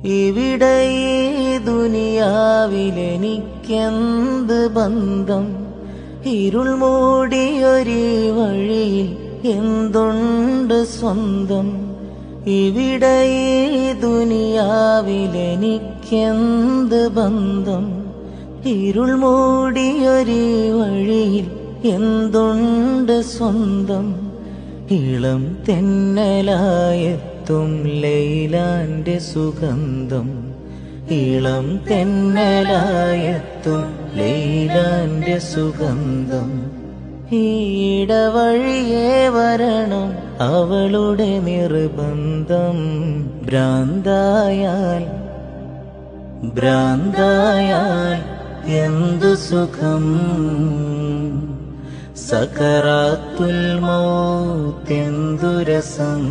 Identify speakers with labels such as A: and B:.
A: ഇവിടെ ഈ ദുനിയാവിലെനിക്കെന്ത് ബന്ധം? ഇരുൾ മൂടിയൊരീ വഴിയിൽ എന്തുണ്ട് സ്വന്തം? ഇവിടെ ഈ ദുനിയാവിലെനിക്കെന്ത് ബന്ധം? ഇരുൾ മൂടിയൊരീ വഴിയിൽ എന്തുണ്ട് സ്വന്തം? ഇളം തെന്നലായെത്തും ലൈലാന്റെ സുഗന്ധം. ഇളം തെന്നലായെത്തും ലൈലാന്റെ സുഗന്ധം. ഈടവഴിയേ വരണം അവളുടെ നിർബന്ധം. ഭ്രാന്തായാൽ എന്തു സുഖം? സകറാത്തുൽ മൗത്ത് എന്തു രസം?